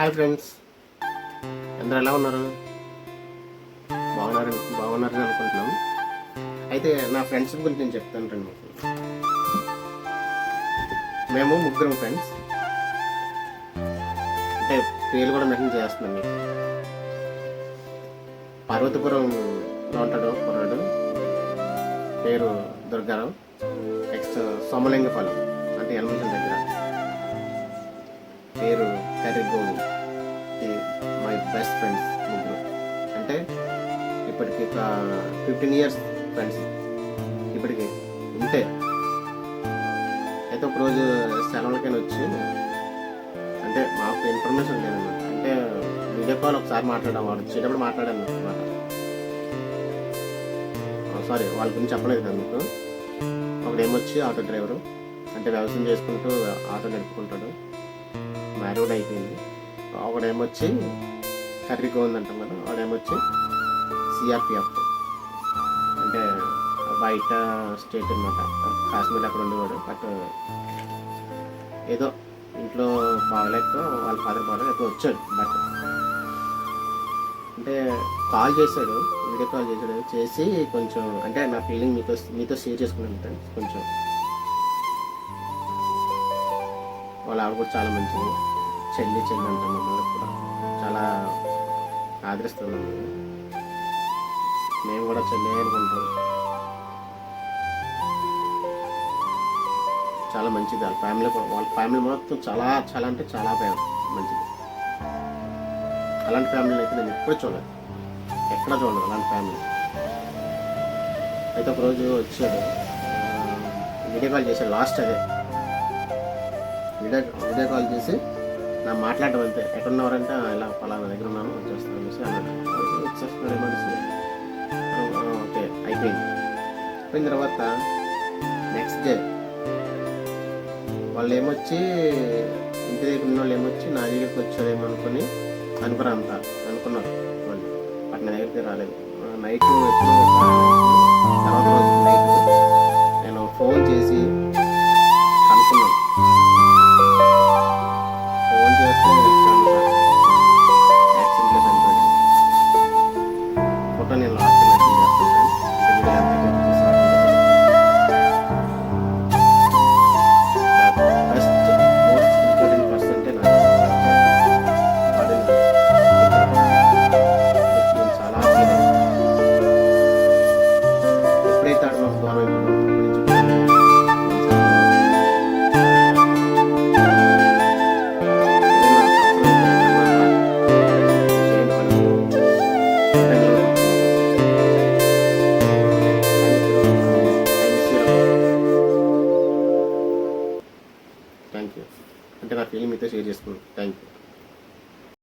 Hi friends, అందరూ ఎలా ఉన్నారు? బాగున్నారని అనుకుంటున్నాం. అయితే నా ఫ్రెండ్స్ గురించి నేను చెప్తాను రండి. మేము ముగ్గురం ఫ్రెండ్స్, అంటే పేర్లు కూడా మెన్షన్ చేస్తున్నాం మీకు. పార్వతీపురంలో ఉంటాడు కుర్రాడు, పేరు దుర్గారావు. నెక్స్ట్ సోమలింగపాలెం అంటే ఎలమంచల దగ్గర, పేరు curry Govind. My best friends ముగ్గురు. అంటే ఇప్పటికి ఒక 15 years ఫ్రెండ్స్ ఇప్పటికి ఉంటే. అయితే ఒకరోజు సెలవులకైనా వచ్చి, అంటే మాకు ఇన్ఫర్మేషన్ లేదన్నమాట. అంటే వీడియో కాల్ ఒకసారి మాట్లాడాం, వాడు వచ్చేటప్పుడు మాట్లాడాను అనమాట. సారీ, వాళ్ళ గురించి చెప్పలేదు కదా మీకు. ఒకడేమొచ్చి ఆటో డ్రైవరు, అంటే వ్యవసాయం చేసుకుంటూ ఆటో నడుపుకుంటాడు, మ్యారీడ్ అయిపోయింది. ఒకడేమొచ్చి కర్రీ గోవింద్ అంటాం కదా, వాడేమొచ్చి సిఆర్పిఎఫ్, అంటే బయట స్టేట్ అనమాట. కాశ్మీర్ అక్కడ ఉండేవాడు. బట్ ఏదో ఇంట్లో బాగలేక వాళ్ళ ఫాదర్ బాగా ఎప్పుడు వచ్చాడు. బట్ అంటే కాల్ చేశాడు, వీడియో కాల్ చేసి కొంచెం అంటే నా ఫీలింగ్ మీతో షేర్ చేసుకున్నాను ఫ్రెండ్స్. కొంచెం వాళ్ళ ఆవిడ కూడా చాలా మంచిది, చెల్లి అంటాం. మమ్మల్ని కూడా చాలా ఆదరిస్తున్నాం. మేము కూడా చెల్లి అనుకుంటాం. చాలా మంచిది వాళ్ళ ఫ్యామిలీ కూడా. వాళ్ళ ఫ్యామిలీ మొత్తం చాలా చాలా అంటే చాలా మంచిది. అలాంటి ఫ్యామిలీని అయితే నేను ఎప్పుడు చూడలేదు, ఎక్కడ చూడలేదు అలాంటి ఫ్యామిలీ. అయితే ఒకరోజు వచ్చాడు, వీడియో కాల్ చేశాడు. లాస్ట్ అదే వీడియో కాల్ చేసి నా మాట్లాడడం అంతే. ఎక్కడున్నవారంటే ఇలా పలానా దగ్గర ఉన్నాను, వచ్చేస్తాను అనేసి అన్నాడు. ఓకే, అయిపోయిన తర్వాత నెక్స్ట్ డే వాళ్ళు ఏమొచ్చి, ఇంటి దగ్గర ఉన్న వాళ్ళు ఏమొచ్చి నా దగ్గరికి వచ్చారేమో అనుకున్నారు వాళ్ళు. బట్ నా దగ్గరికి రాలేదు. నైట్ ఎప్పుడు తర్వాత రోజు నైట్ నేను ఫోన్ చేసి అనుకున్నాను. ఫోన్ చేస్తే యాక్సిడెంట్లో చనిపోయాడు. ఫోటో నేను లాస్ట్ మెసేజ్ చేస్తాను. Thank you. అంటే నా ఫీలింగ్ మీతో షేర్ చేసుకున్నాను. Thank you.